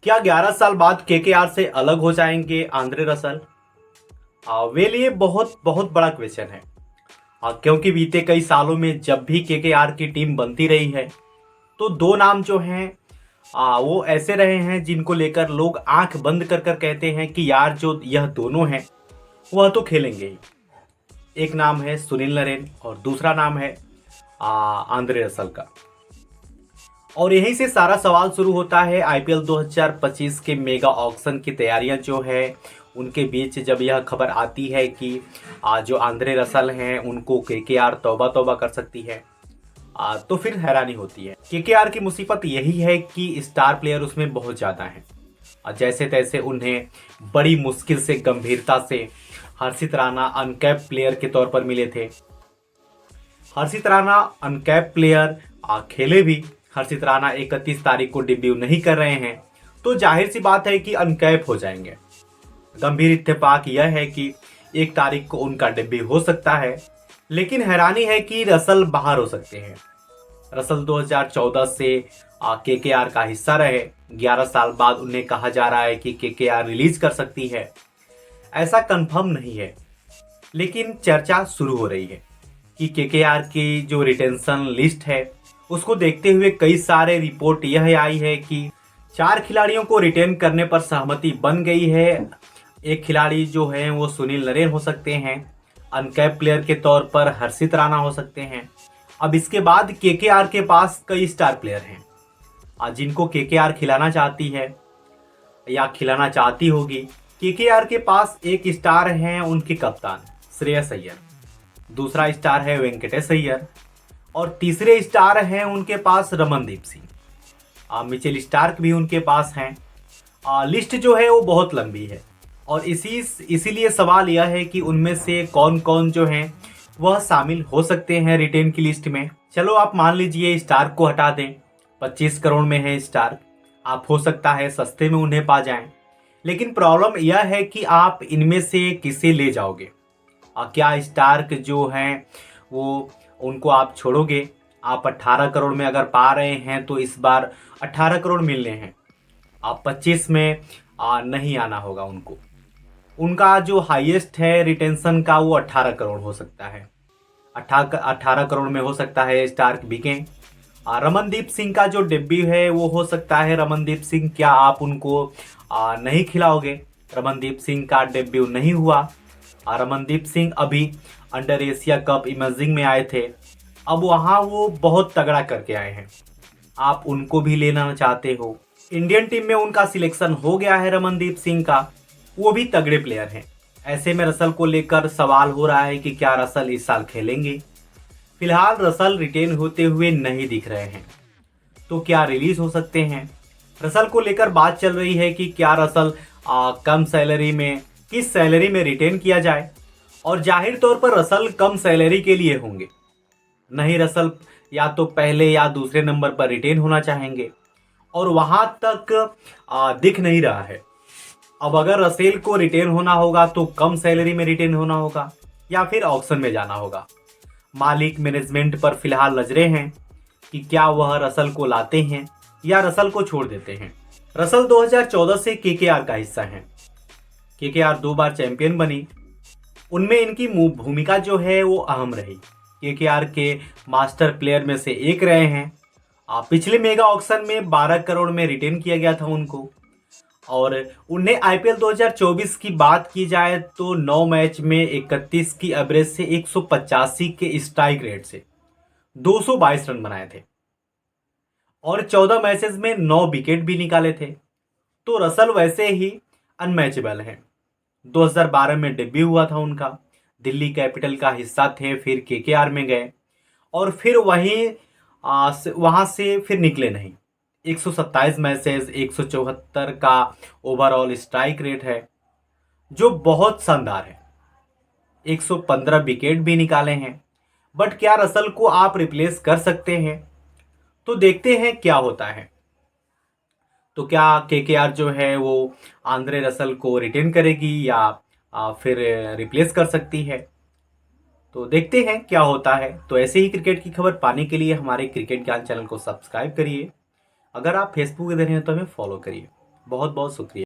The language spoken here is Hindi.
क्या 11 साल बाद केकेआर से अलग हो जाएंगे आंद्रे रसल? वेल ये बहुत बहुत बड़ा क्वेश्चन है। क्योंकि बीते कई सालों में जब भी केकेआर की टीम बनती रही है तो दो नाम जो हैं वो ऐसे रहे हैं जिनको लेकर लोग आंख बंद कर कर कहते हैं कि यार जो यह दोनों हैं वह तो खेलेंगे ही। एक नाम है सुनील नरेन और दूसरा नाम है आंद्रे रसल का। और यहीं से सारा सवाल शुरू होता है। आईपीएल 2025 के मेगा ऑक्शन की तैयारियां जो है उनके बीच जब यह खबर आती है कि जो आंद्रे रसल हैं उनको केकेआर तौबा तौबा कर सकती है, तो फिर हैरानी होती है। केकेआर की मुसीबत यही है कि स्टार प्लेयर उसमें बहुत ज़्यादा हैं। जैसे तैसे उन्हें बड़ी मुश्किल से गंभीरता से हर्षित राणा अनकैप प्लेयर के तौर पर मिले थे। हर्षित राणा अनकैप प्लेयर खेले भी। हर्षित राणा 31 तारीख को डेब्यू नहीं कर रहे हैं तो जाहिर सी बात है कि अनकैप हो जाएंगे। गंभीर इत्तेफाक यह है कि 1 तारीख को उनका डेब्यू हो सकता है, लेकिन हैरानी है कि रसल बाहर हो सकते हैं। रसल 2014 से केकेआर का हिस्सा रहे। 11 साल बाद उन्हें कहा जा रहा है कि केकेआर रिलीज कर सकती है। ऐसा कंफर्म नहीं है, लेकिन चर्चा शुरू हो रही है कि केकेआर की जो रिटेंशन लिस्ट है उसको देखते हुए कई सारे रिपोर्ट यह आई है कि 4 खिलाड़ियों को रिटेन करने पर सहमति बन गई है। एक खिलाड़ी जो है वो सुनील नरेन हो सकते हैं, अनकैप प्लेयर के तौर पर हर्षित राणा हो सकते हैं। अब इसके बाद केकेआर के पास कई स्टार प्लेयर हैं जिनको केकेआर खिलाना चाहती है या खिलाना चाहती होगी। केकेआर के पास एक स्टार हैं उनके कप्तान श्रेयस अय्यर, दूसरा स्टार है वेंकटेश अय्यर और तीसरे स्टार हैं उनके पास रमनदीप सिंह। मिचेल स्टार्क भी उनके पास हैं। लिस्ट जो है वो बहुत लंबी है और इसीलिए सवाल यह है कि उनमें से कौन कौन जो हैं वह शामिल हो सकते हैं रिटेन की लिस्ट में। चलो आप मान लीजिए स्टार्क को हटा दें, 25 करोड़ में है स्टार्क। आप हो सकता है सस्ते में उन्हें पा जाएं, लेकिन प्रॉब्लम यह है कि आप इनमें से किसे ले जाओगे। क्या स्टार्क जो हैं वो उनको आप छोड़ोगे? आप 18 करोड़ में अगर पा रहे हैं तो इस बार 18 करोड़ मिलने हैं। आप 25 में नहीं आना होगा उनको। उनका जो हाईएस्ट है रिटेंशन का वो 18 करोड़ हो सकता है। 18 करोड़ में हो सकता है स्टार्क बिकें। रमनदीप सिंह का जो डेब्यू है वो हो सकता है। रमनदीप सिंह क्या आप उनको नहीं खिलाओगे? रमनदीप सिंह का डेब्यू नहीं हुआ। रमनदीप सिंह अभी अंडर एशिया कप इमर्जिंग में आए थे, अब वहाँ वो बहुत तगड़ा करके आए हैं। आप उनको भी लेना चाहते हो। इंडियन टीम में उनका सिलेक्शन हो गया है रमनदीप सिंह का, वो भी तगड़े प्लेयर हैं। ऐसे में रसल को लेकर सवाल हो रहा है कि क्या रसल इस साल खेलेंगे। फिलहाल रसल रिटेन होते हुए नहीं दिख रहे हैं, तो क्या रिलीज हो सकते हैं? रसल को लेकर बात चल रही है कि क्या रसल कम सैलरी में, किस सैलरी में रिटेन किया जाए। और जाहिर तौर पर रसल कम सैलरी के लिए होंगे। नहीं, रसल या तो पहले या दूसरे नंबर पर रिटेन होना चाहेंगे और वहां तक दिख नहीं रहा है। अब अगर रसेल को रिटेन होना होगा तो कम सैलरी में रिटेन होना होगा या फिर ऑक्शन में जाना होगा। मालिक मैनेजमेंट पर फिलहाल नजरें हैं कि क्या वह रसल को लाते हैं या रसल को छोड़ देते हैं। रसल 2014 से केकेआर का हिस्सा है। केकेआर 2 बार चैंपियन बनी, उनमें इनकी भूमिका जो है वो अहम रही। केकेआर के मास्टर प्लेयर में से एक रहे हैं। पिछले मेगा ऑक्शन में 12 करोड़ में रिटेन किया गया था उनको। और उन्हें आईपीएल 2024 की बात की जाए तो 9 मैच में 31 की एवरेज से 185 के स्ट्राइक रेट से 222 रन बनाए थे और 14 मैचेस में 9 विकेट भी निकाले थे। तो रसल वैसे ही अनमैचेबल है। 2012 में डेब्यू हुआ था उनका, दिल्ली कैपिटल का हिस्सा थे, फिर केकेआर में गए और फिर वहां से फिर निकले नहीं। 127 मैचेस, 174 का ओवरऑल स्ट्राइक रेट है जो बहुत शानदार है। 115 विकेट भी निकाले हैं। बट क्या रसल को आप रिप्लेस कर सकते हैं? तो देखते हैं क्या होता है। तो क्या केकेआर जो है वो आंद्रे रसल को रिटेन करेगी या फिर रिप्लेस कर सकती है? तो देखते हैं क्या होता है। तो ऐसे ही क्रिकेट की खबर पाने के लिए हमारे क्रिकेट ज्ञान चैनल को सब्सक्राइब करिए। अगर आप फेसबुक पे देख रहे हैं तो हमें फॉलो करिए। बहुत बहुत शुक्रिया।